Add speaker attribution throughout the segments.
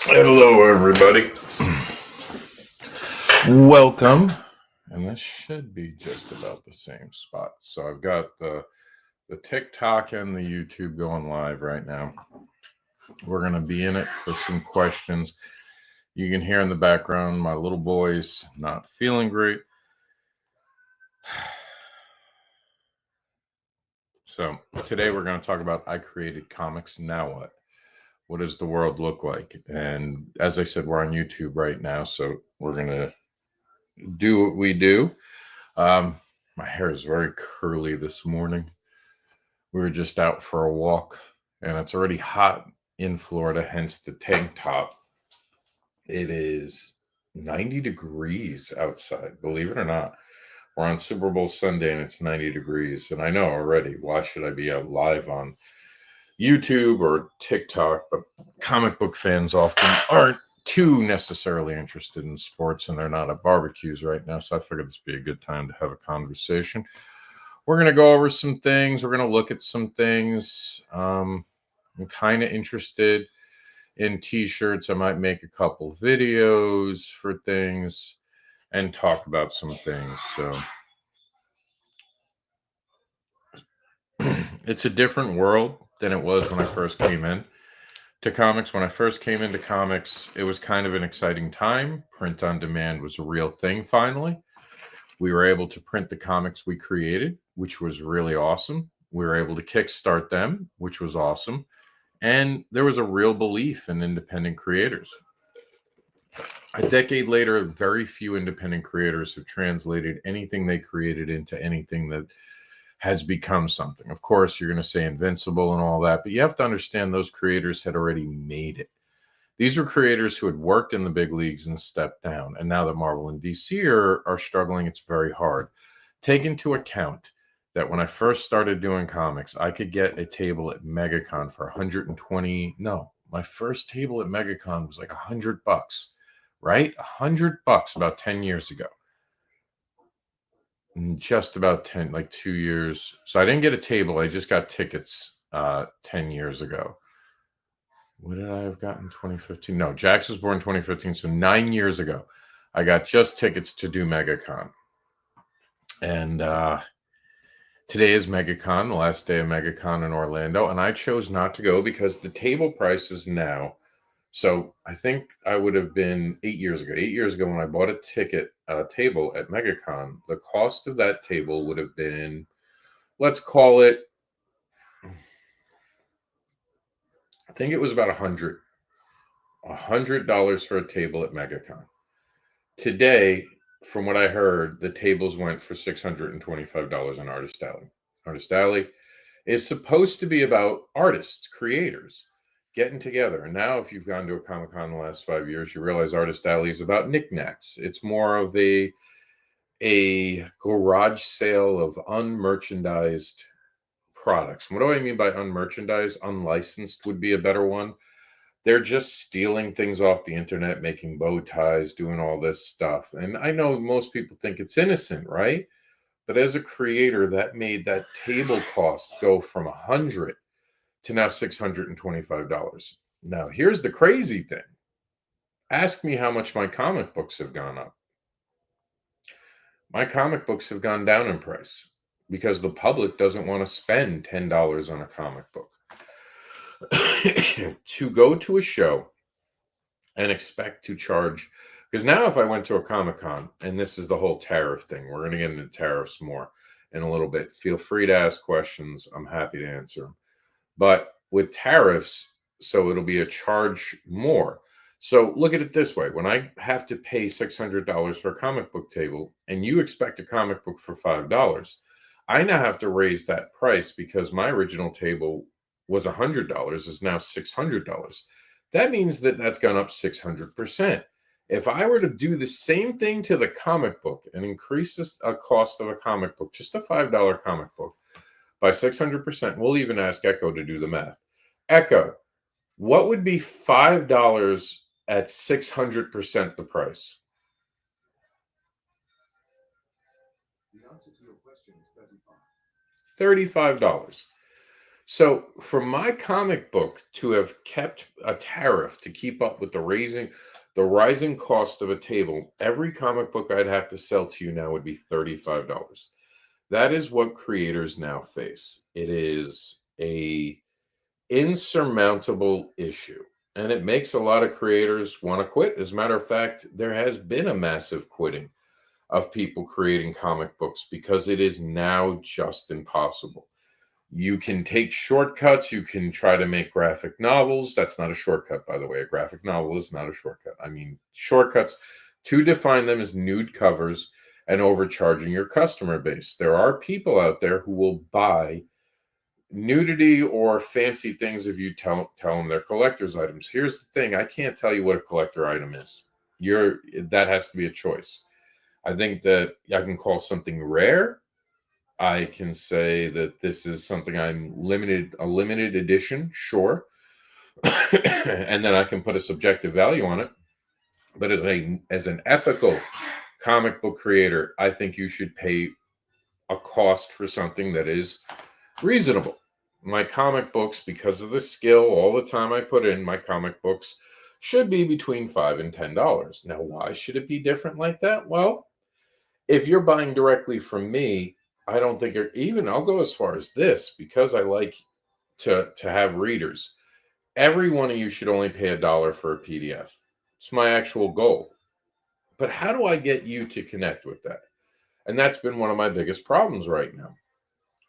Speaker 1: Hello, everybody. Welcome. And this should be just about the same spot. So I've got the TikTok and the YouTube going live right now. We're going to be in it for some questions. You can hear in the background my little boy's not feeling great. So today we're going to talk about I created comics. Now what? What does the world look like? And as I said, we're on YouTube right now. So we're going to do what we do. My hair is very curly this morning. We were just out for a walk, and it's already hot in Florida, hence the tank top. It is 90 degrees outside, believe it or not. We're on Super Bowl Sunday, and it's 90 degrees. And I know already, why should I be out live on YouTube or TikTok? But comic book fans often aren't too necessarily interested in sports, and they're not at barbecues right now. So I figured this would be a good time to have a conversation. We're going to go over some things. We're going to look at some things. I'm kind of interested in t-shirts. I might make a couple videos for things and talk about some things. So it's a different world than it was when I first came in to comics. When I first came into comics, it was kind of an exciting time. Print on demand was a real thing finally. We were able to print the comics we created, which was really awesome. We were able to kickstart them, which was awesome. And there was a real belief in independent creators. A decade later, very few independent creators have translated anything they created into anything that has become something. Of course, you're going to say Invincible and all that, but you have to understand those creators had already made it. These were creators who had worked in the big leagues and stepped down. And now that Marvel and DC are struggling, it's very hard. Take into account that when I first started doing comics, I could get a table at MegaCon for 120. No, my first table at MegaCon was like $100, right? $100 about 10 years ago. Just about 10, like 2 years. So I didn't get a table. I just got tickets 10 years ago. What did I have gotten 2015? No, Jax was born 2015. So 9 years ago, I got just tickets to do MegaCon. And today is MegaCon, the last day of MegaCon in Orlando. And I chose not to go because the table prices now. So I think I would have been 8 years ago. 8 years ago, when I bought a table at MegaCon, the cost of that table would have been, let's call it, I think it was about $100 for a table at MegaCon. Today, from what I heard, the tables went for $625 in Artist Alley. Artist Alley is supposed to be about artists, creators getting together. And now, if you've gone to a Comic Con in the last 5 years, you realize Artist Alley is about knickknacks. It's more of a garage sale of unmerchandised products. What do I mean by unmerchandised? Unlicensed would be a better one. They're just stealing things off the internet, making bow ties, doing all this stuff. And I know most people think it's innocent, right? But as a creator, that made that table cost go from 100 to now $625. Now, here's the crazy thing. Ask me how much my comic books have gone up. My comic books have gone down in price because the public doesn't want to spend $10 on a comic book. To go to a show and expect to charge, because now if I went to a Comic-Con, and this is the whole tariff thing, we're going to get into tariffs more in a little bit. Feel free to ask questions. I'm happy to answer them. But with tariffs, so it'll be a charge more. So look at it this way. When I have to pay $600 for a comic book table and you expect a comic book for $5, I now have to raise that price because my original table was $100, is now $600. That means that that's gone up 600%. If I were to do the same thing to the comic book and increase the cost of a comic book, just a $5 comic book, by 600%, we'll even ask Echo to do the math. Echo, what would be $5 at 600% the price?
Speaker 2: The answer to your question is $35.
Speaker 1: $35. So for my comic book to have kept a tariff to keep up with the rising cost of a table, every comic book I'd have to sell to you now would be $35. That is what creators now face. It is a insurmountable issue. And it makes a lot of creators want to quit. As a matter of fact, there has been a massive quitting of people creating comic books because it is now just impossible. You can take shortcuts. You can try to make graphic novels. That's not a shortcut, by the way. A graphic novel is not a shortcut. I mean, shortcuts to define them as nude covers and overcharging your customer base. There are people out there who will buy nudity or fancy things if you tell them they're collector's items. Here's the thing: I can't tell you what a collector item is. That has to be a choice. I think that I can call something rare. I can say that this is something a limited edition, sure. And then I can put a subjective value on it. But as an ethical comic book creator, I think you should pay a cost for something that is reasonable. My comic books, because of the skill, all the time I put in my comic books, should be between $5 and $10. Now, why should it be different like that? Well, if you're buying directly from me, I don't think I'll go as far as this, because I like to have readers. Every one of you should only pay $1 for a PDF. It's my actual goal. But how do I get you to connect with that? And that's been one of my biggest problems right now.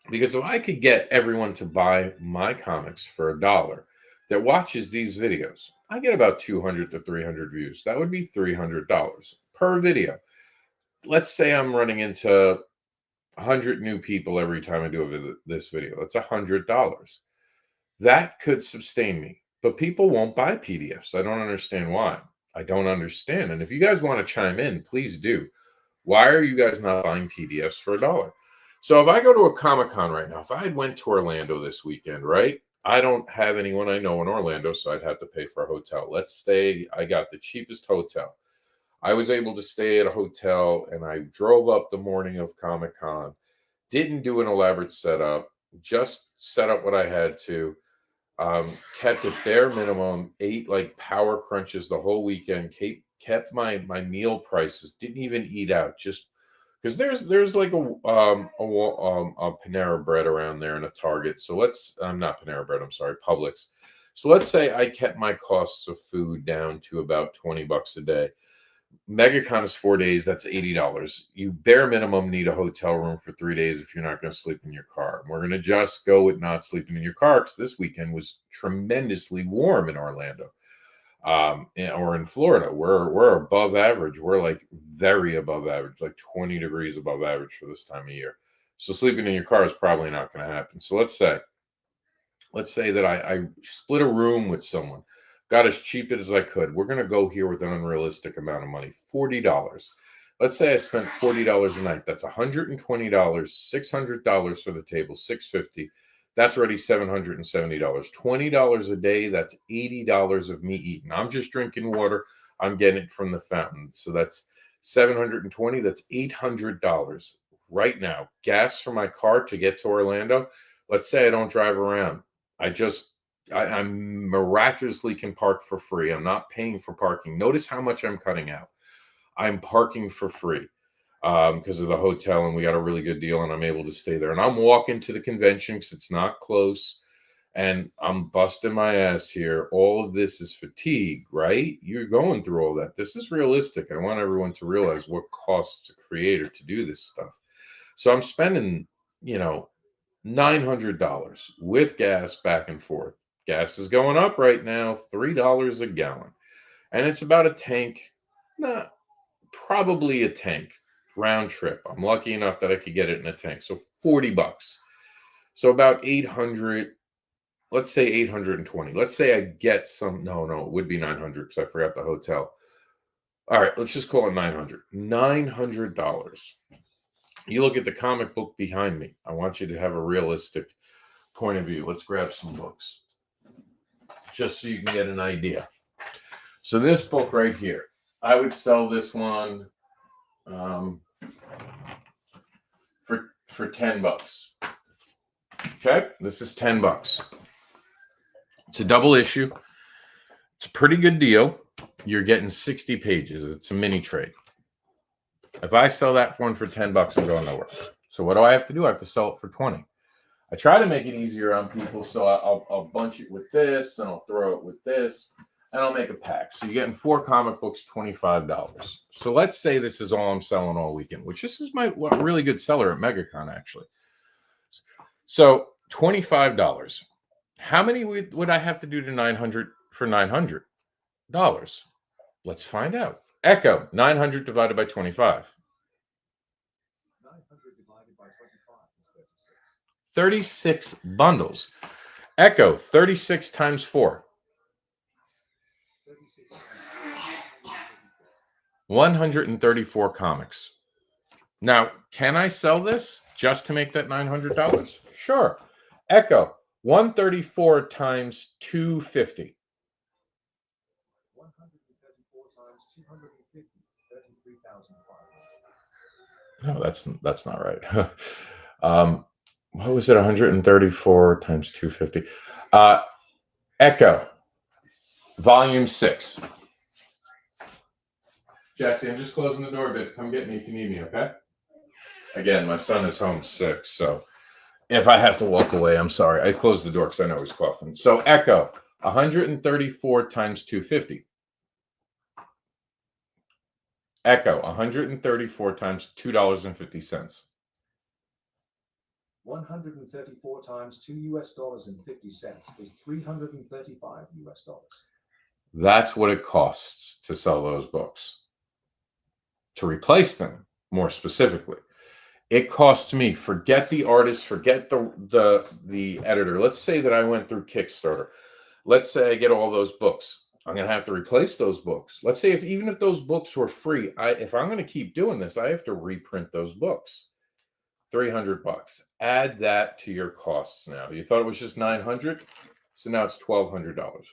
Speaker 1: Because if I could get everyone to buy my comics for $1 that watches these videos, I get about 200 to 300 views. That would be $300 per video. Let's say I'm running into 100 new people every time I do this video. That's $100. That could sustain me. But people won't buy PDFs. I don't understand why. I don't understand. And if you guys want to chime in, please do. Why are you guys not buying PDFs for $1? So if I go to a Comic-Con right now, if I had went to Orlando this weekend, right? I don't have anyone I know in Orlando, so I'd have to pay for a hotel. I got the cheapest hotel. I was able to stay at a hotel, and I drove up the morning of Comic-Con. Didn't do an elaborate setup, just set up what I had to. Kept it bare minimum, ate like power crunches the whole weekend, kept my meal prices, didn't even eat out, just because there's like a Panera Bread around there and a Target. So I'm not Panera Bread, I'm sorry, Publix. So let's say I kept my costs of food down to about $20 a day. MegaCon is 4 days. That's $80. You bare minimum need a hotel room for 3 days if you're not going to sleep in your car. And we're going to just go with not sleeping in your car because this weekend was tremendously warm in Orlando, or in Florida. We're above average. We're like very above average, like 20 degrees above average for this time of year. So sleeping in your car is probably not going to happen. So let's say that I split a room with someone. Got as cheap as I could. We're going to go here with an unrealistic amount of money, $40. Let's say I spent $40 a night. That's $120, $600 for the table, $650. That's already $770. $20 a day, that's $80 of me eating. I'm just drinking water. I'm getting it from the fountain. So that's $720. That's $800 right now. Gas for my car to get to Orlando. Let's say I don't drive around. I miraculously can park for free. I'm not paying for parking. Notice how much I'm cutting out. I'm parking for free because of the hotel, and we got a really good deal, and I'm able to stay there. And I'm walking to the convention because it's not close, and I'm busting my ass here. All of this is fatigue, right? You're going through all that. This is realistic. I want everyone to realize what costs a creator to do this stuff. So I'm spending, $900 with gas back and forth. Gas is going up right now, $3 a gallon. And it's about a tank, probably a tank round trip. I'm lucky enough that I could get it in a tank. So $40. So about 800, let's say 820. Let's say I get no, it would be 900 because I forgot the hotel. All right, let's just call it 900. $900. You look at the comic book behind me. I want you to have a realistic point of view. Let's grab some books just so you can get an idea. So this book right here, I would sell this one for $10. Okay, this is $10. It's a double issue. It's a pretty good deal. You're getting 60 pages. It's a mini trade. If I sell that one for $10, I'm going nowhere. So what do I have to do? I have to sell it for 20. I try to make it easier on people, so I'll bunch it with this, and I'll throw it with this, and I'll make a pack. So you're getting 4 comic books, $25. So let's say this is all I'm selling all weekend, which this is my really good seller at MegaCon, actually. So $25. How many would I have to do to 900 for $900? Let's find out. Echo, 900 divided by 25.
Speaker 2: 900 divided by 25 is
Speaker 1: 36 bundles. Echo, 36 times 4.
Speaker 2: 36.
Speaker 1: 134 comics. Now, can I sell this just to make that $900? Sure. Echo, 134 times 250.
Speaker 2: 134 times 250 is 33,500.
Speaker 1: No, that's not right. What was it? 134 times 250. Echo, volume 6. Jackson, I'm just closing the door a bit. Come get me if you need me, okay? Again, my son is home sick, so if I have to walk away, I'm sorry. I closed the door because I know he's coughing. So Echo, 134 times 250. Echo, 134 times $2.50.
Speaker 2: 134 times $2.50 is $335.
Speaker 1: That's what it costs to sell those books. To replace them, more specifically, it costs me, forget the artist, forget the editor. Let's say that I went through Kickstarter. Let's say I get all those books. I'm going to have to replace those books. Let's say even if those books were free, if I'm going to keep doing this, I have to reprint those books. $300. Add that to your costs now. You thought it was just $900, so now it's $1,200.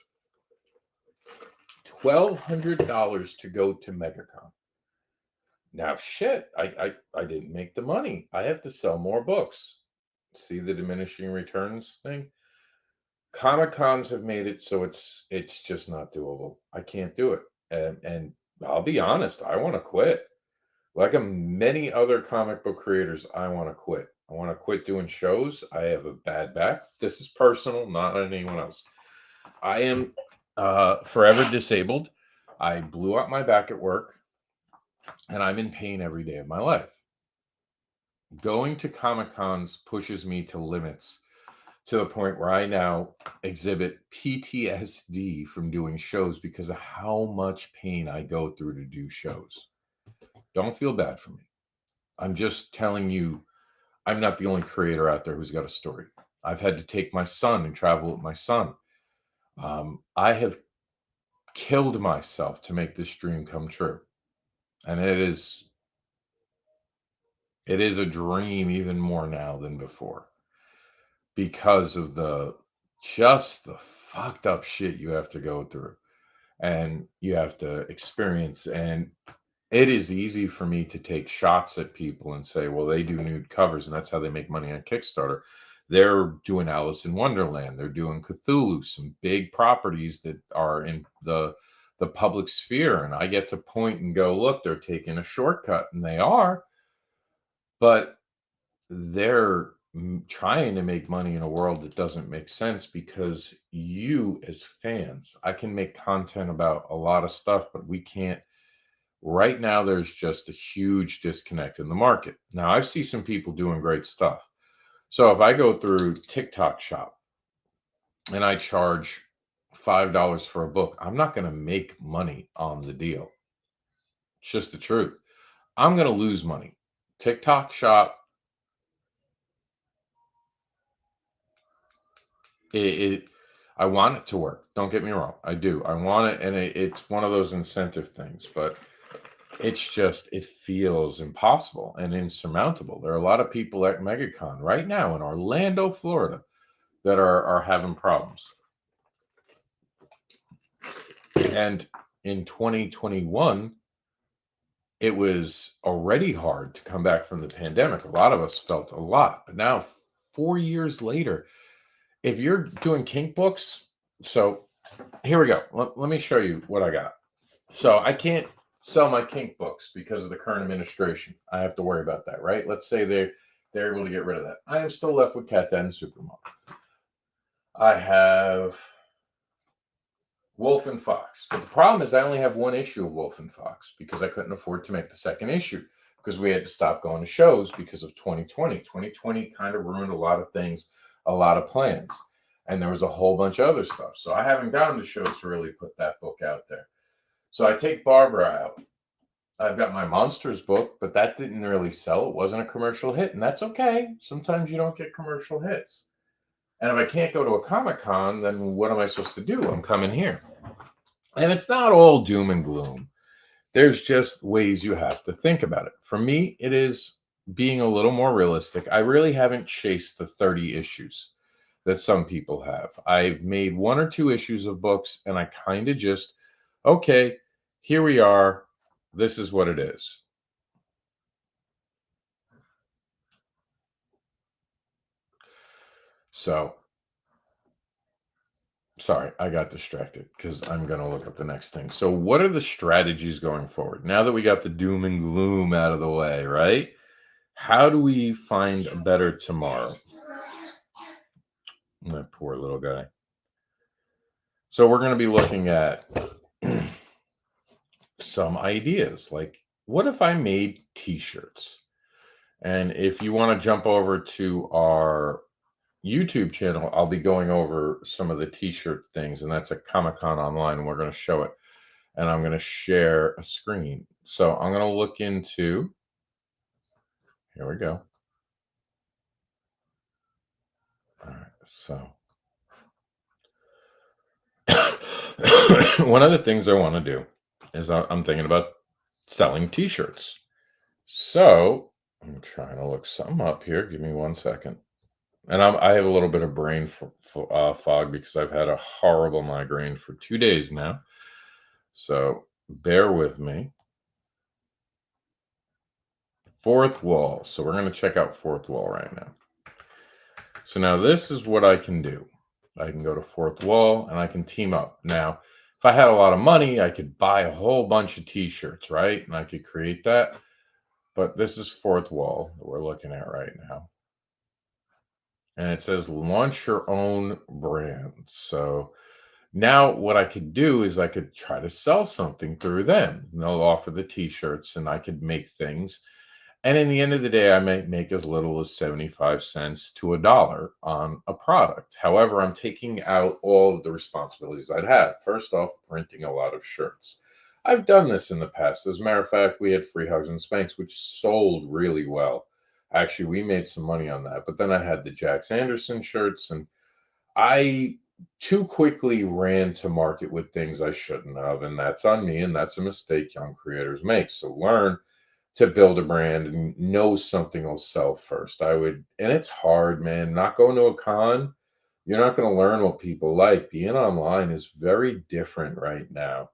Speaker 1: $1,200 to go to MegaCon. Now, shit, I didn't make the money. I have to sell more books. See the diminishing returns thing? Comic Cons have made it so it's just not doable. I can't do it. And I'll be honest, I want to quit. Like many other comic book creators, I want to quit. I want to quit doing shows. I have a bad back. This is personal, not on anyone else. I am forever disabled. I blew out my back at work, and I'm in pain every day of my life. Going to Comic Cons pushes me to limits, to the point where I now exhibit PTSD from doing shows because of how much pain I go through to do shows. Don't feel bad for me. I'm just telling you, I'm not the only creator out there who's got a story. I've had to take my son and travel with my son. I have killed myself to make this dream come true. And it is a dream even more now than before, because of the fucked up shit you have to go through and you have to experience. And it is easy for me to take shots at people and say, well, they do nude covers and that's how they make money on Kickstarter. They're doing Alice in Wonderland. They're doing Cthulhu, some big properties that are in the public sphere. And I get to point and go, look, they're taking a shortcut, and they are, but they're trying to make money in a world that doesn't make sense, because you as fans, I can make content about a lot of stuff, but we can't. Right now, there's just a huge disconnect in the market. Now, I see some people doing great stuff. So if I go through TikTok Shop and I charge $5 for a book, I'm not going to make money on the deal. It's just the truth. I'm going to lose money. TikTok Shop, I want it to work. Don't get me wrong. I do. I want it, and it's one of those incentive things, but it feels impossible and insurmountable. There are a lot of people at MegaCon right now in Orlando, Florida, that are having problems. And in 2021, it was already hard to come back from the pandemic. A lot of us felt a lot, but now 4 years later. If you're doing kink books, so here we go. Let me show you what I got. So I can't sell my kink books because of the current administration. I have to worry about that, right? Let's say they're able to get rid of that. I am still left with Cat Dad and Supermom. I have Wolf and Fox. But the problem is I only have one issue of Wolf and Fox because I couldn't afford to make the second issue because we had to stop going to shows because of 2020. 2020 kind of ruined a lot of things, a lot of plans. And there was a whole bunch of other stuff. So I haven't gone to shows to really put that book out there. So I take Barbara out. I've got my Monsters book, but that didn't really sell. It wasn't a commercial hit, and that's okay. Sometimes you don't get commercial hits. And if I can't go to a Comic-Con, then what am I supposed to do? I'm coming here. And it's not all doom and gloom. There's just ways you have to think about it. For me, it is being a little more realistic. I really haven't chased the 30 issues that some people have. I've made 1 or 2 issues of books, and I kind of just, okay, here we are. This is what it is. So, sorry, I got distracted because I'm going to look up the next thing. So, what are the strategies going forward? Now that we got the doom and gloom out of the way, right? How do we find a better tomorrow? That poor little guy. So, we're going to be looking at some ideas like, what if I made t-shirts? And if you want to jump over to our YouTube channel, I'll be going over some of the t-shirt things, and that's at Comic-Con Online, and we're going to show it. And I'm going to share a screen. So I'm going to look into, here we go. All right, so one of the things I want to do is I'm thinking about selling t-shirts. So I'm trying to look something up here. Give me 1 second. And I have a little bit of brain fog because I've had a horrible migraine for 2 days now. So bear with me. Fourth Wall. So we're going to check out Fourth Wall right now. So now this is what I can do. I can go to Fourth Wall and I can team up. Now, if I had a lot of money, I could buy a whole bunch of t-shirts, right? And I could create that. But this is Fourth Wall that we're looking at right now. And it says launch your own brand. So now what I could do is I could try to sell something through them. And they'll offer the t-shirts and I could make things. And in the end of the day, I might make as little as 75 cents to $1 on a product. However, I'm taking out all of the responsibilities I'd have. First off, printing a lot of shirts. I've done this in the past. As a matter of fact, we had Free Hugs and Spanks, which sold really well. Actually, we made some money on that. But then I had the Jax Anderson shirts, and I too quickly ran to market with things I shouldn't have. And that's on me, and that's a mistake young creators make. So learn to build a brand and know something will sell first. And it's hard, man. Not going to a con, you're not going to learn what people like. Being online is very different right now.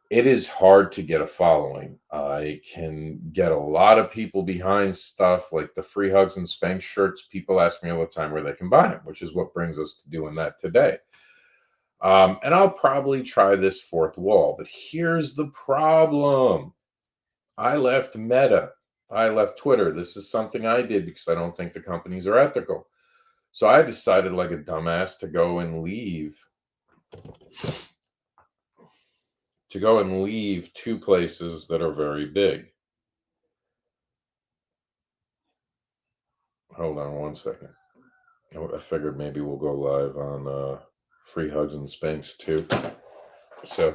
Speaker 1: It is hard to get a following. I can get a lot of people behind stuff like the Free Hugs and Spank shirts. People ask me all the time where they can buy them, which is what brings us to doing that today. And I'll probably try this Fourth Wall, but here's the problem. I left Meta. I left Twitter. This is something I did because I don't think the companies are ethical. So I decided like a dumbass to go and leave 2 places that are very big. Hold on 1 second. I figured maybe we'll go live on Free Hugs and Spanks too. So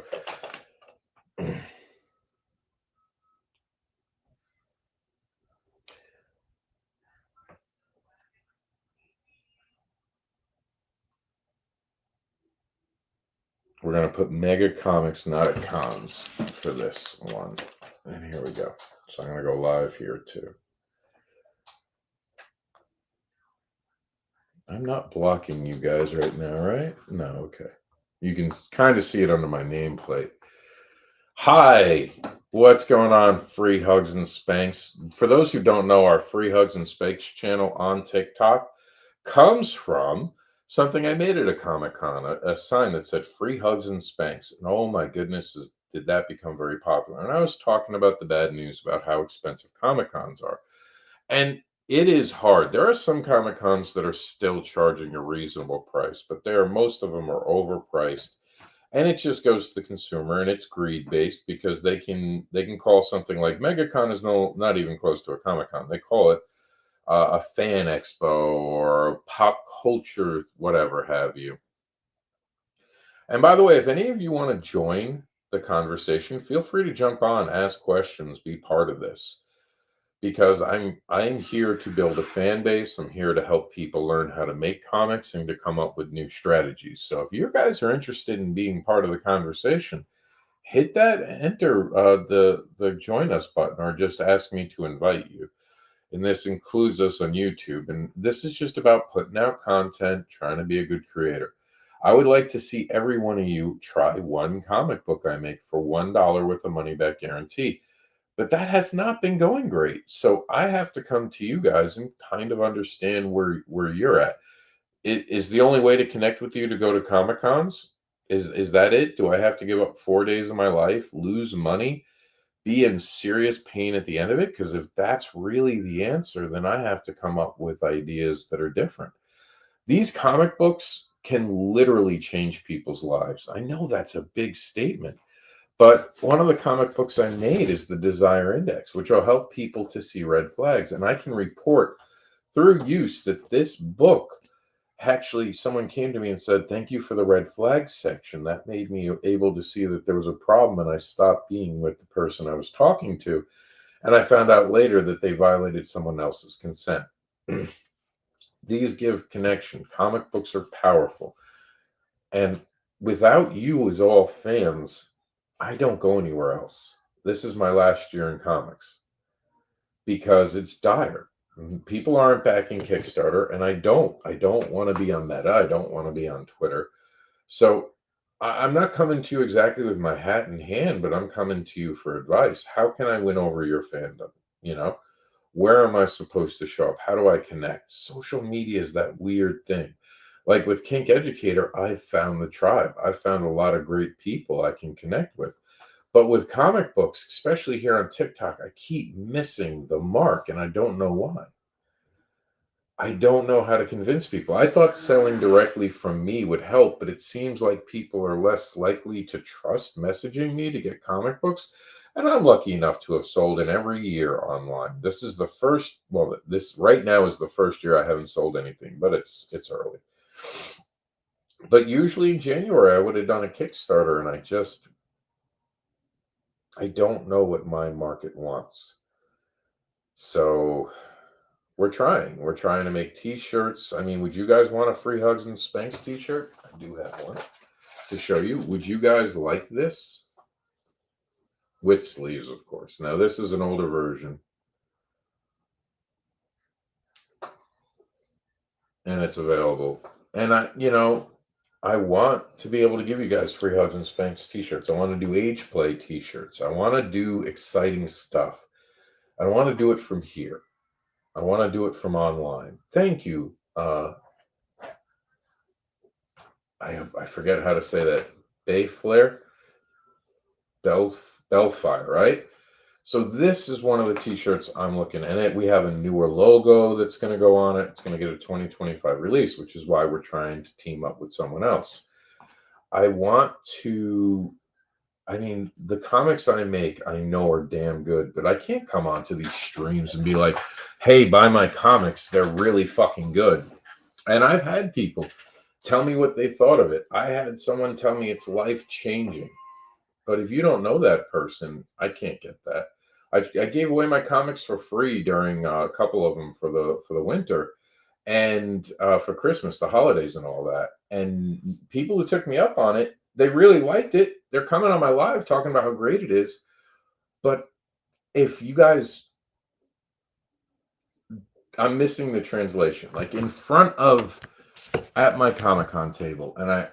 Speaker 1: we're going to put Mega Comics Not at Cons for this one. And here we go. So I'm going to go live here too. I'm not blocking you guys right now, right? No, okay. You can kind of see it under my nameplate. Hi, what's going on, Free Hugs and Spanks? For those who don't know, our Free Hugs and Spanks channel on TikTok, comes from something I made at a Comic Con, a sign that said "Free Hugs and Spanks," and oh my goodness, did that become very popular? And I was talking about the bad news about how expensive Comic Cons are, and it is hard. There are some Comic Cons that are still charging a reasonable price, but most of them are overpriced, and it just goes to the consumer, and it's greed based because they can call something like MegaCon is not even close to a Comic Con. They call it a fan expo or pop culture, whatever have you. And by the way, if any of you want to join the conversation, feel free to jump on, ask questions, be part of this because I'm here to build a fan base. I'm here to help people learn how to make comics and to come up with new strategies. So if you guys are interested in being part of the conversation, hit that enter the join us button or just ask me to invite you. And this includes us on YouTube. And this is just about putting out content, trying to be a good creator. I would like to see every one of you try one comic book I make for $1 with a money back guarantee. But that has not been going great. So I have to come to you guys and kind of understand where you're at. Is the only way to connect with you to go to Comic Cons? Is that it? Do I have to give up 4 days of my life, lose money, be in serious pain at the end of it? Because if that's really the answer, then I have to come up with ideas that are different. These comic books can literally change people's lives. I know that's a big statement, but one of the comic books I made is the Desire Index, which will help people to see red flags. And I can report through use that this book actually, someone came to me and said, "Thank you for the red flags section. That made me able to see that there was a problem, and I stopped being with the person I was talking to." And I found out later that they violated someone else's consent. These give connection. Comic books are powerful. And without you as all fans, I don't go anywhere else. This is my last year in comics because it's dire. People aren't backing Kickstarter, and I don't want to be on Meta. I don't want to be on Twitter. So I'm not coming to you exactly with my hat in hand, but I'm coming to you for advice. How can I win over your fandom? You know, where am I supposed to show up? How do I connect? Social media is that weird thing. Like with Kink Educator, I found the tribe. I found a lot of great people I can connect with. But with comic books, especially here on TikTok, I keep missing the mark, and I don't know why. I don't know how to convince people. I thought selling directly from me would help, but it seems like people are less likely to trust messaging me to get comic books. And I'm lucky enough to have sold in every year online. This is the first, well, this right now is the first year I haven't sold anything, but it's early. But usually in January I would have done a Kickstarter, and I don't know what my market wants. So we're trying. We're trying to make t-shirts. I mean, would you guys want a Free Hugs and Spanks t-shirt? I do have one to show you. Would you guys like this? With sleeves, of course. Now, this is an older version. And it's available. And I want to be able to give you guys Free Hugs and Spanks t-shirts. I want to do age play t-shirts. I want to do exciting stuff. I don't want to do it from here. I want to do it from online. Thank you. I forget how to say that. Bayflare? Bellfire, right? So this is one of the t-shirts I'm looking at. We have a newer logo that's going to go on it. It's going to get a 2025 release, which is why we're trying to team up with someone else. I mean, the comics I make, I know are damn good, but I can't come onto these streams and be like, "Hey, buy my comics. They're really fucking good." And I've had people tell me what they thought of it. I had someone tell me it's life-changing. But if you don't know that person, I can't get that. I gave away my comics for free during a couple of them for the winter and for Christmas, the holidays, and all that. And people who took me up on it, they really liked it. They're coming on my live talking about how great it is. But if you guys, I'm missing the translation. Like in front of at my Comic-Con table, and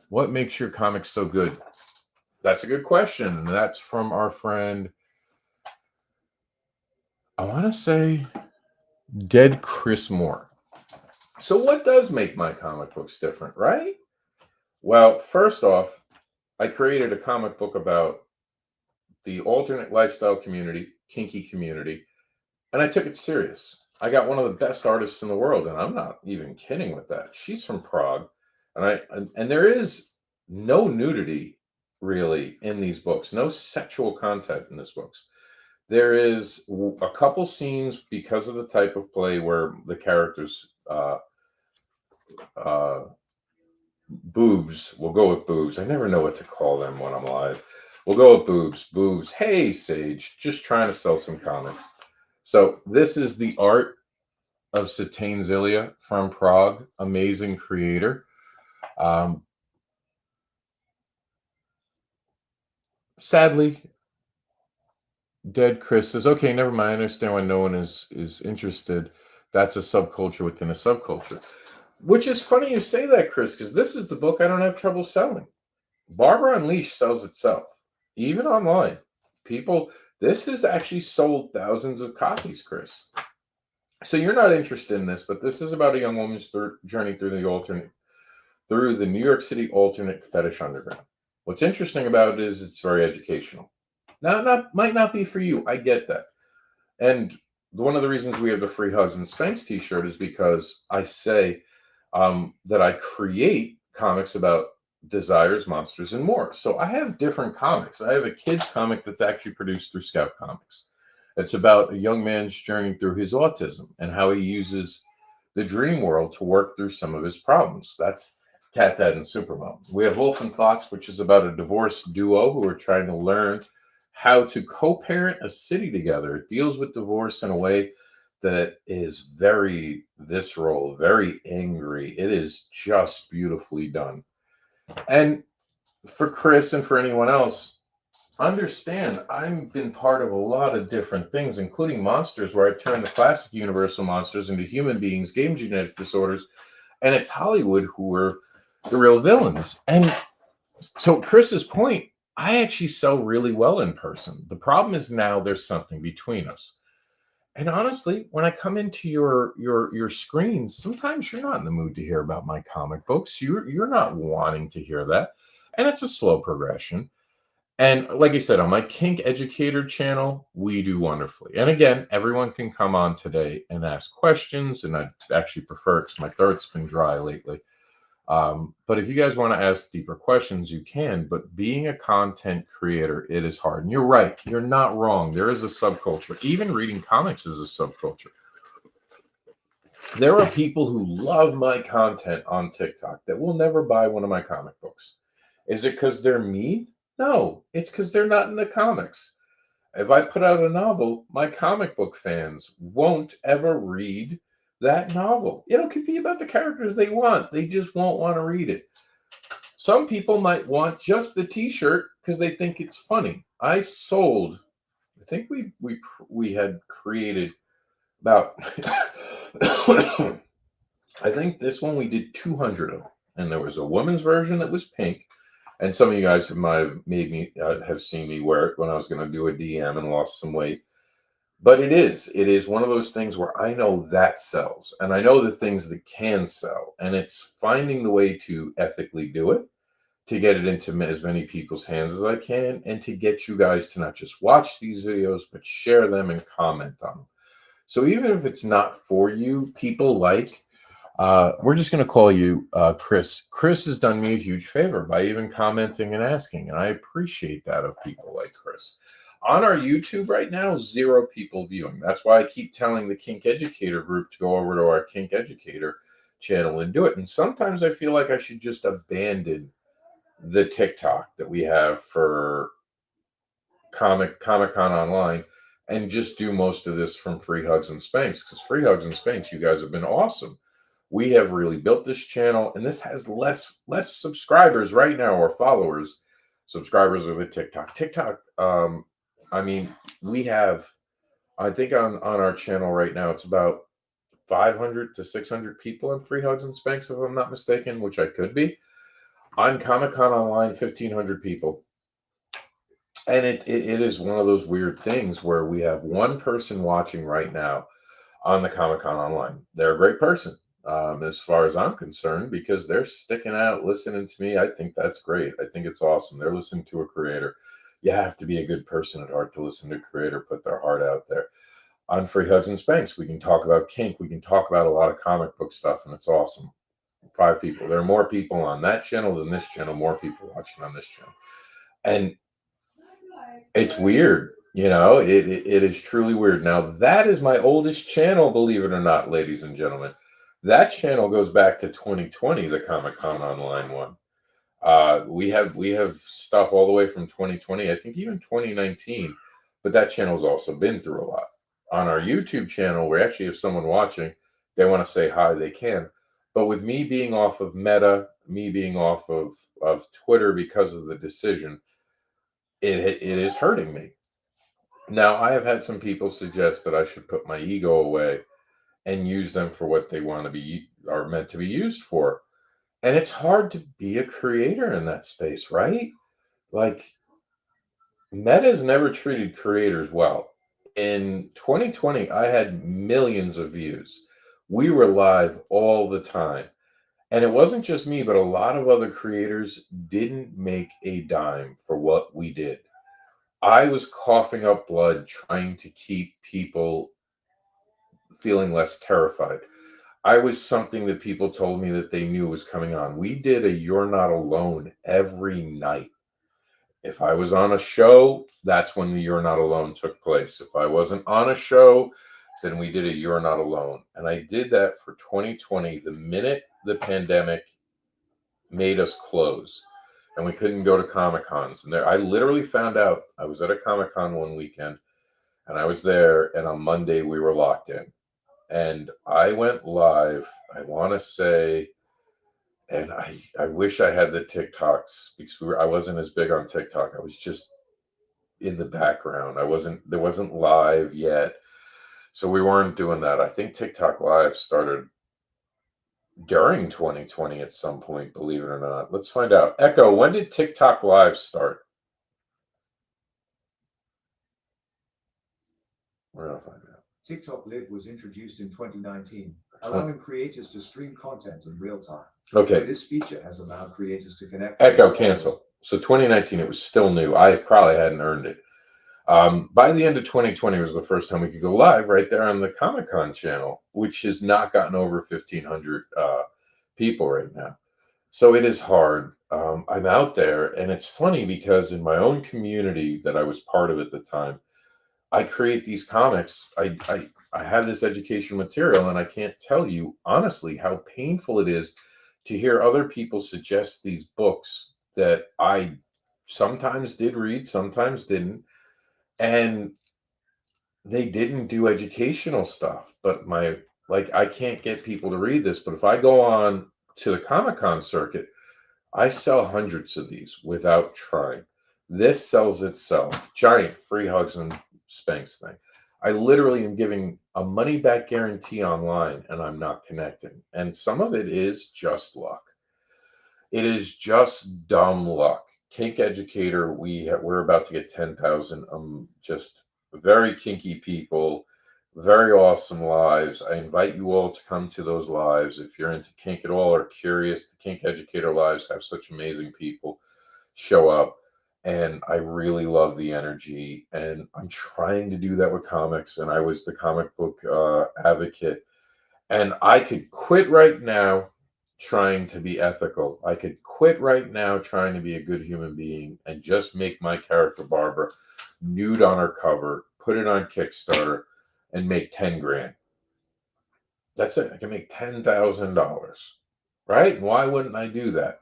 Speaker 1: what makes your comics so good? That's a good question. That's from our friend, I want to say Dead Chris Moore. So what does make my comic books different, right? Well, first off, I created a comic book about the alternate lifestyle community, kinky community, and I took it serious. I got one of the best artists in the world, and I'm not even kidding with that. She's from Prague, and there is no nudity really in these books, no sexual content in these books. There is a couple scenes because of the type of play where the characters uh, boobs. We'll go with boobs. I never know what to call them when I'm live. We'll go with boobs. Boobs. Hey, Sage, just trying to sell some comics. So this is the art of Satane Zilia from Prague. Amazing creator. Sadly, Dead Chris says, "Okay, never mind. I understand why no one is interested. That's a subculture within a subculture." Which is funny you say that, Chris, because this is the book I don't have trouble selling. Barbara Unleashed sells itself, even online. People, this has actually sold thousands of copies, Chris. So you're not interested in this, but this is about a young woman's journey through the New York City alternate fetish underground. What's interesting about it is it's very educational. Now, might not be for you. I get that. And one of the reasons we have the Free Hugs and Spanx T-shirt is because I say that I create comics about desires, monsters, and more. So I have different comics. I have a kids comic that's actually produced through Scout Comics. It's about a young man's journey through his autism and how he uses the dream world to work through some of his problems. That's Cat Dad and Supermom. We have Wolf and Fox, which is about a divorced duo who are trying to learn how to co-parent a city together. It deals with divorce in a way that is very visceral, very angry. It is just beautifully done. And for Chris and for anyone else, understand I've been part of a lot of different things, including monsters, where I've turned the classic Universal monsters into human beings, game genetic disorders, and it's Hollywood who are the real villains. And so Chris's point, I actually sell really well in person. The problem is now there's something between us. And honestly, when I come into your screens, sometimes you're not in the mood to hear about my comic books. You're not wanting to hear that. And it's a slow progression. And like I said, on my Kink Educator channel, we do wonderfully. And again, everyone can come on today and ask questions. And I actually prefer it because my throat's been dry lately. But if you guys want to ask deeper questions, you can. But being a content creator, it is hard. And you're right. You're not wrong. There is a subculture. Even reading comics is a subculture. There are people who love my content on TikTok that will never buy one of my comic books. Is it because they're mean? No, it's because they're not into comics. If I put out a novel, my comic book fans won't ever read that novel. It could be about the characters they want. They just won't want to read it. Some people might want just the T-shirt because they think it's funny. I sold, I think we had created about, I think this one we did 200 of, and there was a woman's version that was pink. And some of you guys might have made me have seen me wear it when I was going to do a DM and lost some weight. But it is one of those things where I know that sells, and I know the things that can sell, and it's finding the way to ethically do it, to get it into as many people's hands as I can, and to get you guys to not just watch these videos, but share them and comment on them. So even if it's not for you, people like, we're just going to call you Chris. Chris has done me a huge favor by even commenting and asking, and I appreciate that of people like Chris. On our YouTube right now, 0 people viewing. That's why I keep telling the Kink Educator group to go over to our Kink Educator channel and do it. And sometimes I feel like I should just abandon the TikTok that we have for Comic-Con Online and just do most of this from Free Hugs and Spanx, because Free Hugs and Spanx, you guys have been awesome. We have really built this channel, and this has less subscribers right now, or followers. Subscribers of the TikTok. I mean, we have, I think on our channel right now, it's about 500 to 600 people on Free Hugs and Spanx, if I'm not mistaken, which I could be. On Comic-Con Online, 1,500 people. And it is one of those weird things where we have one person watching right now on the Comic-Con Online. They're a great person. as far as I'm concerned, because they're sticking out, listening to me. I think that's great. I think it's awesome. They're listening to a creator. You have to be a good person at heart to listen to a creator put their heart out there. On Free Hugs and Spanks, we can talk about kink. We can talk about a lot of comic book stuff, and it's awesome. 5 people. There are more people on that channel than this channel, more people watching on this channel. And it's weird. It is truly weird. Now, that is my oldest channel, believe it or not, ladies and gentlemen. That channel goes back to 2020, the Comic Con Online one. We have stuff all the way from 2020, I think even 2019, but that channel's also been through a lot. On our YouTube channel, we actually have someone watching. They want to say hi, they can. But with me being off of Meta, me being off of Twitter because of the decision, it is hurting me. Now, I have had some people suggest that I should put my ego away and use them for what they want to be are meant to be used for. And it's hard to be a creator in that space, right? Like, Meta's never treated creators well. In 2020, I had millions of views. We were live all the time. And it wasn't just me, but a lot of other creators didn't make a dime for what we did. I was coughing up blood trying to keep people feeling less terrified. I was something that people told me that they knew was coming on. We did a You're Not Alone every night. If I was on a show, that's when the You're Not Alone took place. If I wasn't on a show, then we did a You're Not Alone. And I did that for 2020, the minute the pandemic made us close and we couldn't go to Comic Cons. And I literally found out, I was at a Comic Con one weekend and I was there, and on Monday we were locked in. And I went live, I want to say, and I wish I had the TikToks because I wasn't as big on TikTok. I was just in the background. There wasn't live yet. So we weren't doing that. I think TikTok Live started during 2020 at some point, believe it or not. Let's find out. Echo, when did TikTok Live start? We're going to find out.
Speaker 2: TikTok Live was introduced in 2019, allowing creators to stream content in real time.
Speaker 1: Okay.
Speaker 2: This feature has allowed creators to connect.
Speaker 1: Echo, cancel. So 2019, it was still new. I probably hadn't earned it. By the end of 2020 was the first time we could go live right there on the Comic Con channel, which has not gotten over 1,500 people right now. So it is hard. I'm out there, and it's funny because in my own community that I was part of at the time, I create these comics. I have this education material, and I can't tell you honestly how painful it is to hear other people suggest these books that I sometimes did read, sometimes didn't. And they didn't do educational stuff, but I can't get people to read this, but if I go on to the Comic-Con circuit, I sell hundreds of these without trying. This sells itself. Giant Free Hugs and Spanks thing. I literally am giving a money back guarantee online, and I'm not connecting. And some of it is just luck. It is just dumb luck. Kink Educator, we're about to get 10,000. Just very kinky people, very awesome lives. I invite you all to come to those lives if you're into kink at all or curious. The Kink Educator lives have such amazing people show up, and I really love the energy. And I'm trying to do that with comics, and I was the comic book advocate, and I could quit right now trying to be ethical. I could quit right now trying to be a good human being and just make my character Barbara nude on her cover, put it on Kickstarter, and make 10 grand. That's it. I can make $10,000, right? Why wouldn't I do that?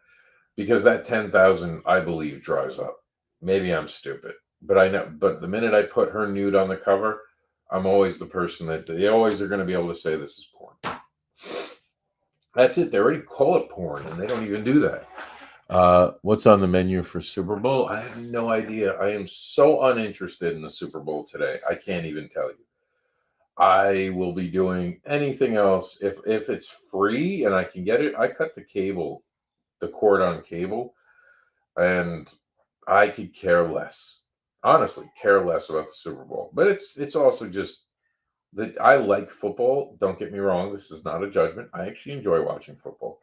Speaker 1: Because that 10,000, I believe, dries up. Maybe I'm stupid, but I know. But the minute I put her nude on the cover, I'm always the person that they always are going to be able to say this is porn. That's it. They already call it porn, and they don't even do that. What's on the menu for Super Bowl? I have no idea. I am so uninterested in the Super Bowl today. I can't even tell you. I will be doing anything else. If it's free and I can get it, I cut the cord on cable, and I could care less. Honestly, care less about the Super Bowl. But it's also just that I like football. Don't get me wrong. This is not a judgment. I actually enjoy watching football.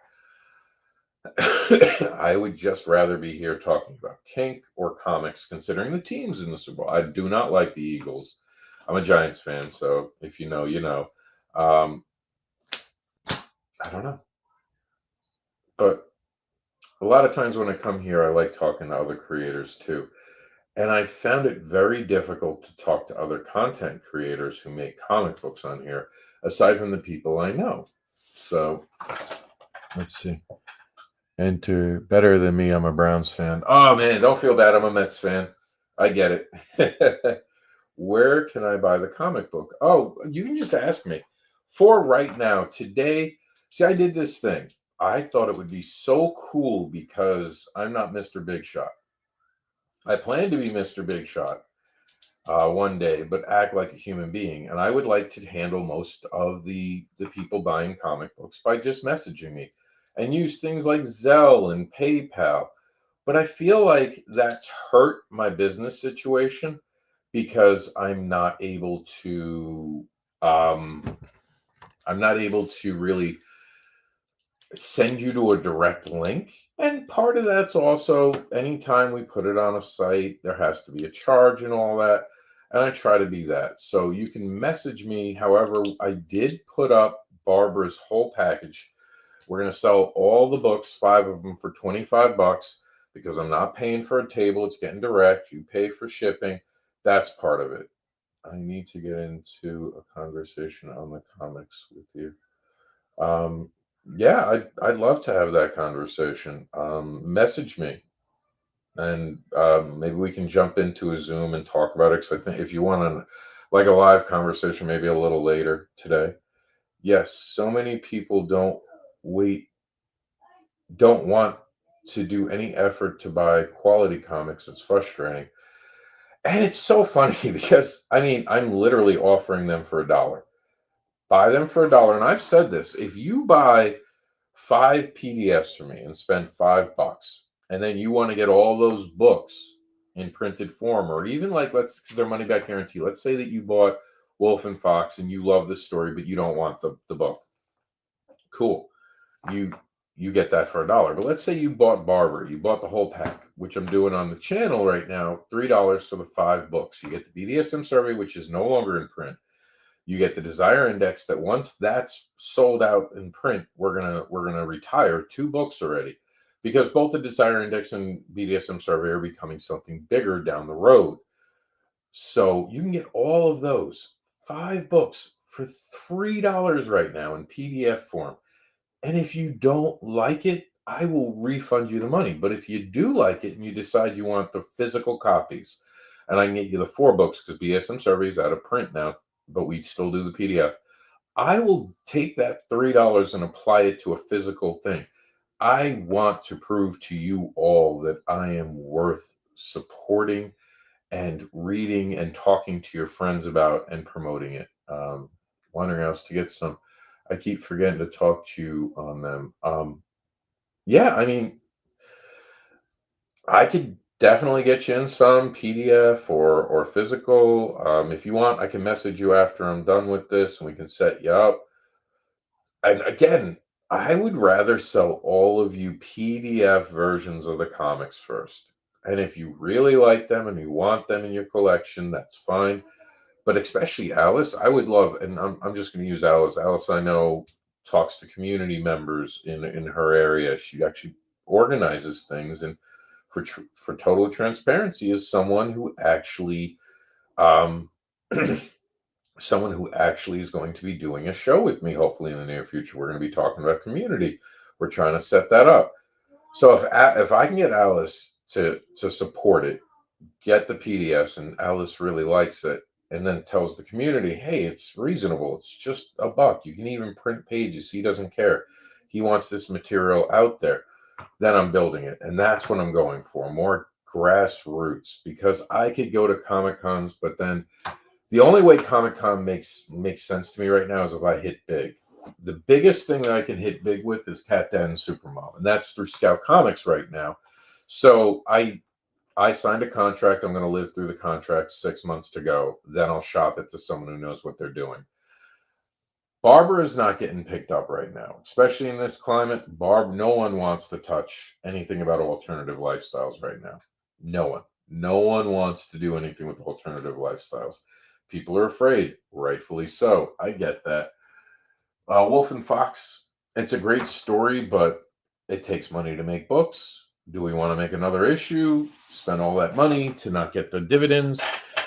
Speaker 1: I would just rather be here talking about kink or comics, considering the teams in the Super Bowl. I do not like the Eagles. I'm a Giants fan, so if you know, you know. Um, I don't know. But a lot of times when I come here, I like talking to other creators too. And I found it very difficult to talk to other content creators who make comic books on here, aside from the people I know. So let's see. Enter better than me. I'm a Browns fan. Oh man, don't feel bad. I'm a Mets fan. I get it. Where can I buy the comic book? Oh, you can just ask me. For right now, today, see, I did this thing. I thought it would be so cool because I'm not Mr. Big Shot. I plan to be Mr. Big Shot one day, but act like a human being. And I would like to handle most of the people buying comic books by just messaging me and use things like Zelle and PayPal. But I feel like that's hurt my business situation because um, I'm not able to really send you to a direct link. And part of that's also anytime we put it on a site, there has to be a charge and all that. And I try to be that. So you can message me. However, I did put up Barbara's whole package. We're going to sell all the books, 5 of them, for $25 because I'm not paying for a table. It's getting direct. You pay for shipping. That's part of it. I need to get into a conversation on the comics with you. Um, yeah, I'd love to have that conversation. Message me, and maybe we can jump into a Zoom and talk about it. Because I think if you want like a live conversation, maybe a little later today. Yes, so many people wait, don't want to do any effort to buy quality comics. It's frustrating, and it's so funny because I mean, I'm literally offering them for $1. Buy them for $1, and I've said this: if you buy 5 PDFs for me and spend $5, and then you want to get all those books in printed form, or even like let's their money back guarantee. Let's say that you bought Wolf and Fox and you love the story, but you don't want the book. Cool. You you get that for $1. But let's say you bought Barber, you bought the whole pack, which I'm doing on the channel right now, $3 for the 5 books. You get the BDSM survey, which is no longer in print. You get the Desire Index that once that's sold out in print, we're gonna retire 2 books already because both the Desire Index and BDSM Survey are becoming something bigger down the road. So you can get all of those 5 books for $3 right now in PDF form. And if you don't like it, I will refund you the money. But if you do like it and you decide you want the physical copies, and I can get you the 4 books because BSM Survey is out of print now, but we still do the PDF. I will take that $3 and apply it to a physical thing. I want to prove to you all that I am worth supporting and reading and talking to your friends about and promoting it. Wondering else to get some. I keep forgetting to talk to you on them. Yeah, I mean, I could definitely get you in some PDF or physical. If you want, I can message you after I'm done with this and we can set you up. And again, I would rather sell all of you PDF versions of the comics first. And if you really like them and you want them in your collection, that's fine. But especially Alice, I would love, and I'm just going to use Alice. Alice, I know, talks to community members in her area. She actually organizes things, and for total transparency, is someone who actually um, someone who actually is going to be doing a show with me. Hopefully, in the near future, we're going to be talking about community. We're trying to set that up. So if I can get Alice to support it, get the PDFs, and Alice really likes it, and then tells the community, hey, it's reasonable. It's just $1. You can even print pages. He doesn't care. He wants this material out there. Then I'm building it. And that's what I'm going for. More grassroots. Because I could go to Comic Cons, but then the only way Comic Con makes sense to me right now is if I hit big. The biggest thing that I can hit big with is Cat Dad and Supermom. And that's through Scout Comics right now. So I signed a contract. I'm going to live through the contract, 6 months to go. Then I'll shop it to someone who knows what they're doing. Barbara is not getting picked up right now, especially in this climate. No one wants to touch anything about alternative lifestyles right now. No one. No one wants to do anything with alternative lifestyles. People are afraid, rightfully so. I get that. Wolf and Fox, it's a great story, but it takes money to make books. Do we want to make another issue? Spend all that money to not get the dividends?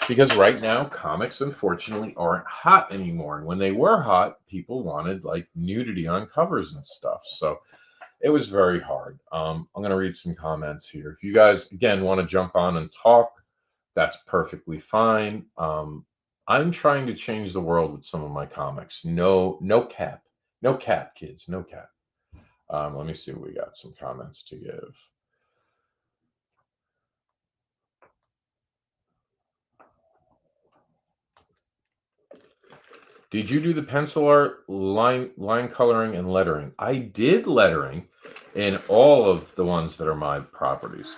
Speaker 1: Because right now, comics unfortunately aren't hot anymore. And when they were hot, people wanted like nudity on covers and stuff. So it was very hard. I'm going to read some comments here. If you guys, again, want to jump on and talk, that's perfectly fine. I'm trying to change the world with some of my comics. No cap. No cap, kids. No cap. Let me see what we got. Some comments to give. Did you do the pencil art, line coloring, and lettering? I did lettering in all of the ones that are my properties.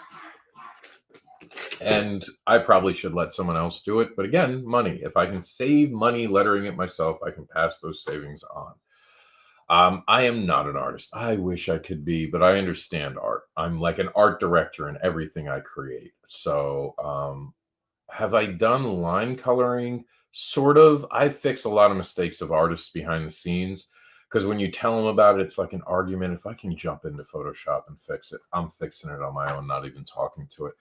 Speaker 1: And I probably should let someone else do it. But again, money. If I can save money lettering it myself, I can pass those savings on. I am not an artist. I wish I could be, but I understand art. I'm like an art director in everything I create. So have I done line coloring? Sort of. I fix a lot of mistakes of artists behind the scenes because when you tell them about it, it's like an argument. If I can jump into Photoshop and fix it, I'm fixing it on my own, not even talking to it.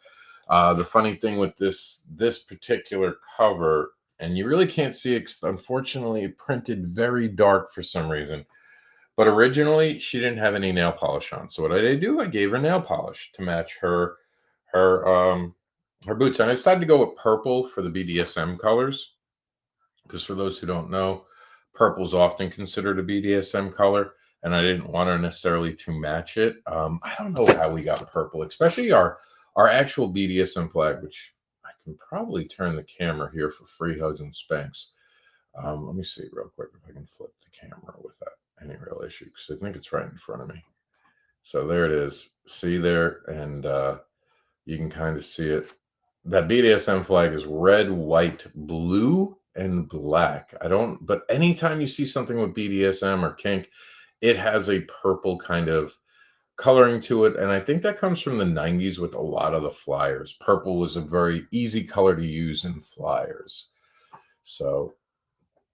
Speaker 1: The funny thing with this particular cover, and you really can't see it because unfortunately it printed very dark for some reason. But originally she didn't have any nail polish on. So what did I do? I gave her nail polish to match her boots. And I decided to go with purple for the BDSM colors. Because for those who don't know, purple is often considered a BDSM color, and I didn't want her necessarily to match it. I don't know how we got purple, especially our actual BDSM flag, which I can probably turn the camera here for free hugs and spanks. Let me see real quick if I can flip the camera without any real issue, because I think it's right in front of me. So there it is. See there, and you can kind of see it. That BDSM flag is red, white, blue, and black. But anytime you see something with BDSM or kink, it has a purple kind of coloring to it. And I think that comes from the 90s with a lot of the flyers. Purple was a very easy color to use in flyers. So,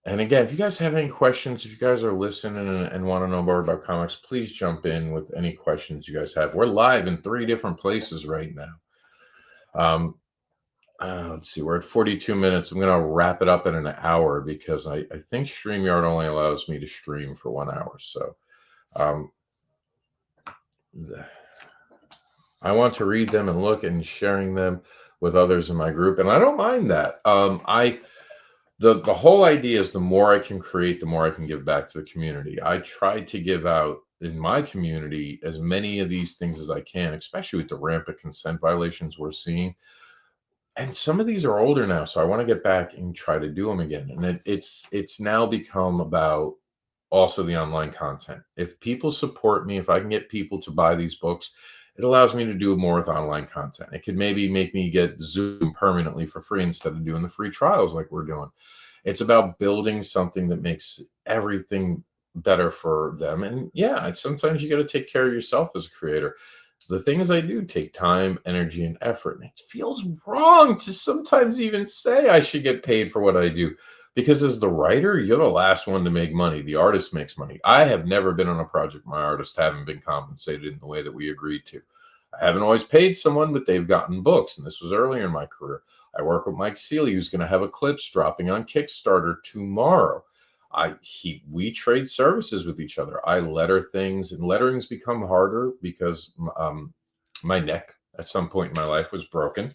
Speaker 1: and again, if you guys have any questions, if you guys are listening and want to know more about comics, please jump in with any questions you guys have. We're live in 3 different places right now. Let's see, we're at 42 minutes. I'm going to wrap it up in an hour because I think StreamYard only allows me to stream for 1 hour. So I want to read them and look and sharing them with others in my group. And I don't mind that. The whole idea is the more I can create, the more I can give back to the community. I try to give out in my community as many of these things as I can, especially with the rampant consent violations we're seeing. And some of these are older now, so I want to get back and try to do them again. And it's now become about also the online content. If people support me, if I can get people to buy these books, it allows me to do more with online content. It could maybe make me get Zoom permanently for free instead of doing the free trials like we're doing. It's about building something that makes everything better for them. And yeah, sometimes you got to take care of yourself as a creator. The things I do take time, energy, and effort. And it feels wrong to sometimes even say I should get paid for what I do. Because as the writer, you're the last one to make money. The artist makes money. I have never been on a project my artists haven't been compensated in the way that we agreed to. I haven't always paid someone, but they've gotten books. And this was earlier in my career. I work with Mike Seeley, who's going to have Eclipse dropping on Kickstarter tomorrow. We trade services with each other. I letter things, and lettering's become harder because my neck at some point in my life was broken,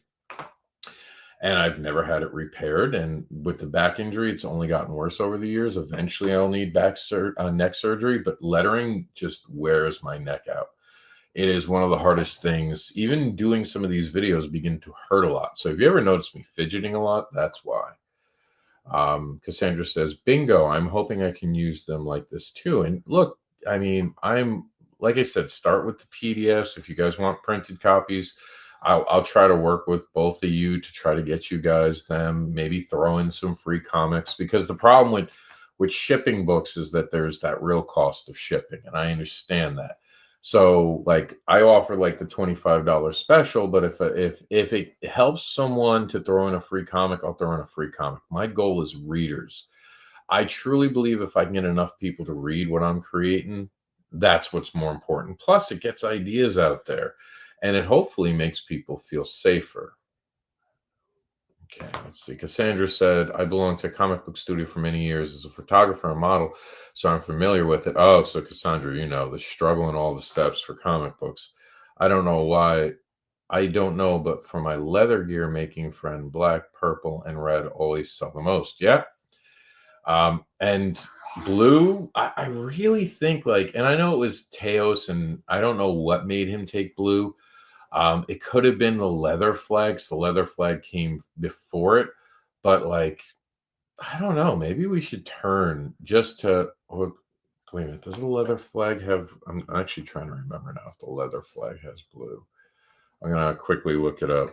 Speaker 1: and I've never had it repaired. And with the back injury, it's only gotten worse over the years. Eventually, I'll need neck surgery, but lettering just wears my neck out. It is one of the hardest things. Even doing some of these videos begin to hurt a lot. So if you ever notice me fidgeting a lot, that's why. Cassandra says, bingo, I'm hoping I can use them like this too. And look, I mean, like I said, start with the PDFs. If you guys want printed copies, I'll try to work with both of you to try to get you guys them, maybe throw in some free comics, because the problem with shipping books is that there's that real cost of shipping, and I understand that. So like I offer like the $25 special, but if it helps someone to throw in a free comic, I'll throw in a free comic. My goal is readers. I truly believe if I can get enough people to read what I'm creating, that's what's more important. Plus, it gets ideas out there, and it hopefully makes people feel safer. Okay, let's see. Cassandra said, I belonged to a comic book studio for many years as a photographer and model, so I'm familiar with it. Oh, so Cassandra, you know, the struggle and all the steps for comic books. I don't know why. I don't know, but for my leather gear making friend, black, purple, and red always sell the most. Yeah. And blue, I really think like, and I know it was Teos, and I don't know what made him take blue. It could have been the leather flags. The leather flag came before it, but like, I don't know. Maybe we should turn just to. Oh, wait a minute. Does the leather flag have? I'm actually trying to remember now if the leather flag has blue. I'm gonna quickly look it up.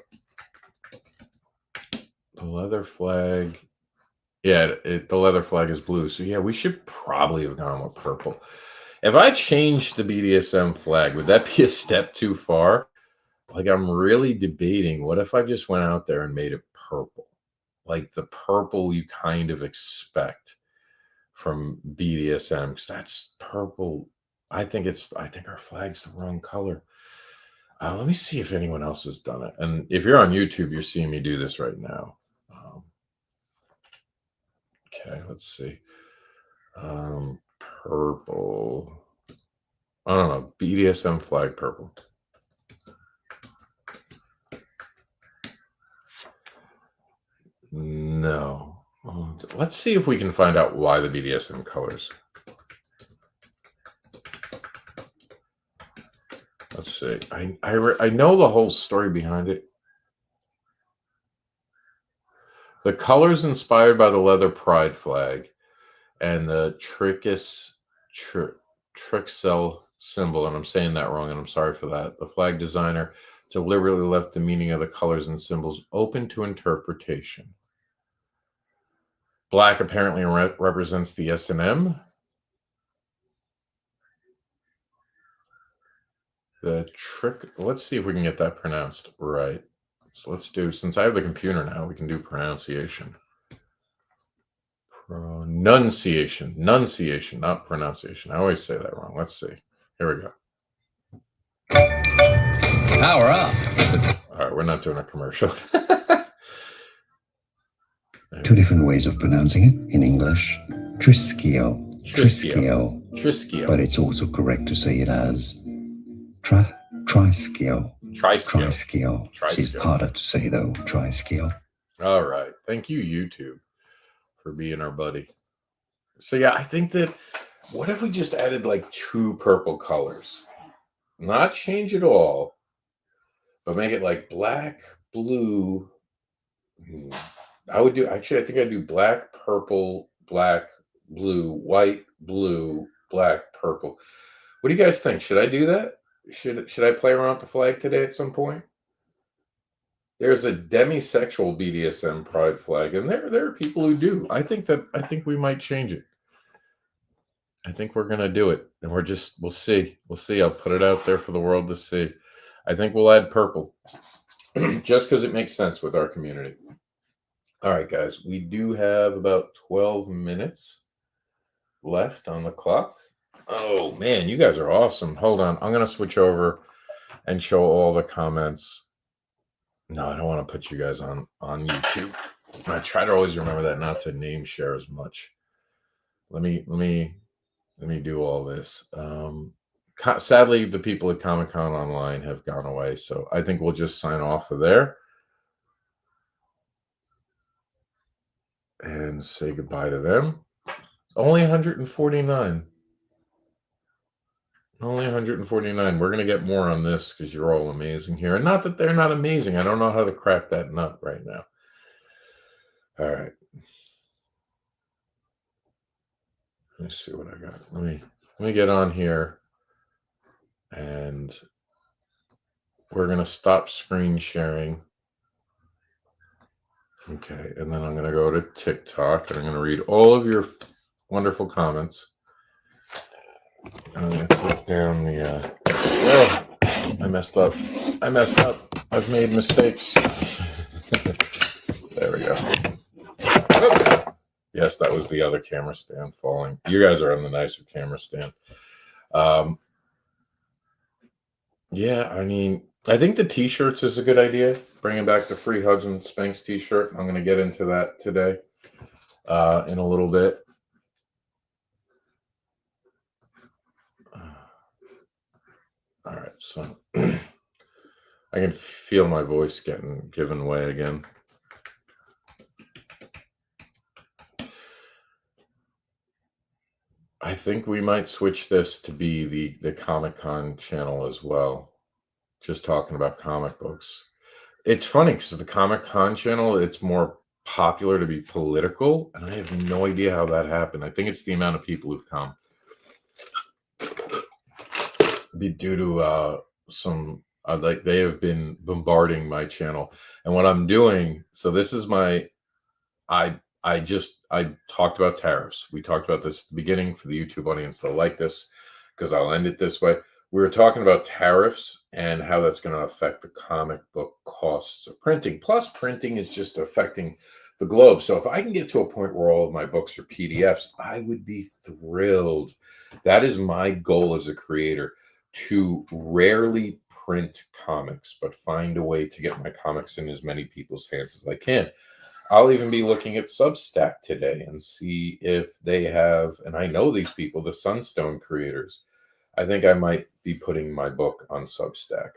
Speaker 1: The leather flag. Yeah, the leather flag is blue. So yeah, we should probably have gone with purple. If I changed the BDSM flag, would that be a step too far? Like I'm really debating, what if I just went out there and made it purple? Like the purple you kind of expect from BDSM, because that's purple. I think our flag's the wrong color. Let me see if anyone else has done it. And if you're on YouTube, you're seeing me do this right now. Okay, let's see. Purple. I don't know. BDSM flag purple. No. Let's see if we can find out why the BDSM colors. Let's see. I know the whole story behind it. The colors inspired by the leather pride flag and the Trixel symbol, and I'm saying that wrong, and I'm sorry for that. The flag designer deliberately left the meaning of the colors and symbols open to interpretation. Black apparently represents the S&M. Let's see if we can get that pronounced right. So let's do, since I have the computer now, we can do pronunciation. Pronunciation, not pronunciation. I always say that wrong. Let's see. Here we go.
Speaker 3: Power up.
Speaker 1: All right, we're not doing a commercial.
Speaker 4: Two different ways of pronouncing it in English. Triskio. But it's also correct to say it as Triskio. Triskio. It's harder to say though. Triskio.
Speaker 1: All right. Thank you, YouTube, for being our buddy. So yeah, I think that what if we just added like 2 purple colors? Not change it all, but make it like black, blue. I think I'd do black, purple, black, blue, white, blue, black, purple. What do you guys think? Should I do that? Should I play around with the flag today at some point? There's a demisexual BDSM pride flag, and there are people who do. I think we might change it. I think we're gonna do it, and we'll see. We'll see. I'll put it out there for the world to see. I think we'll add purple, just because it makes sense with our community. All right, guys, we do have about 12 minutes left on the clock. Oh man, you guys are awesome. Hold on, I'm gonna switch over and show all the comments. No, I don't want to put you guys on YouTube. I try to always remember that, not to name share as much. Let me do all this. Sadly, the people at Comic-Con Online have gone away, so I think we'll just sign off of there and say goodbye to them. Only 149. Only 149. We're going to get more on this because you're all amazing here. And not that they're not amazing. I don't know how to crack that nut right now. All right. Let me see what I got. Let me get on here. And we're going to stop screen sharing. Okay. And then I'm going to go to TikTok. And I'm going to read all of your wonderful comments. I'm going to take down the... oh, I messed up. I've made mistakes. There we go. Yes, that was the other camera stand falling. You guys are on the nicer camera stand. Yeah, I mean, I think the t-shirts is a good idea. Bringing back the Free Hugs and Spanx t-shirt. I'm going to get into that today in a little bit. All right, so I can feel my voice getting given away again. I think we might switch this to be the Comic-Con channel as well. Just talking about comic books. It's funny because the Comic-Con channel, it's more popular to be political, and I have no idea how that happened. I think it's the amount of people who've come. Be due to some like they have been bombarding my channel, and what I'm doing. So this is my, I talked about tariffs. We talked about this at the beginning for the YouTube audience. They'll like this because I'll end it this way. We were talking about tariffs and how that's going to affect the comic book costs of printing. Plus, printing is just affecting the globe. So if I can get to a point where all of my books are PDFs, I would be thrilled. That is my goal as a creator, to rarely print comics, but find a way to get my comics in as many people's hands as I can. I'll even be looking at Substack today and see if they have, and I know these people, the Sunstone creators. I think I might be putting my book on Substack.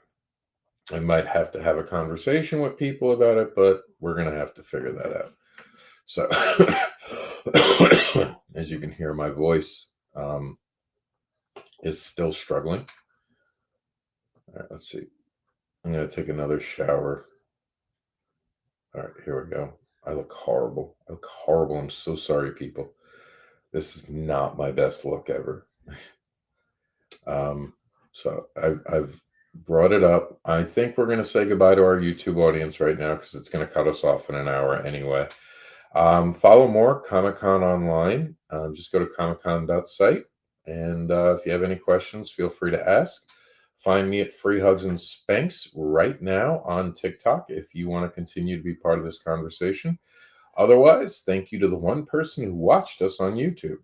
Speaker 1: I might have to have a conversation with people about it, but we're going to have to figure that out. So, as you can hear, my voice is still struggling. All right, let's see. I'm going to take another shower. All right, here we go. I look horrible. I'm so sorry, people. This is not my best look ever. So I've brought it up. I think we're going to say goodbye to our YouTube audience right now because it's going to cut us off in an hour anyway. Follow more Comic-Con online. Just go to comiccon.site. And if you have any questions, feel free to ask. Find me at Free Hugs and Spanx right now on TikTok if you want to continue to be part of this conversation. Otherwise, thank you to the one person who watched us on YouTube.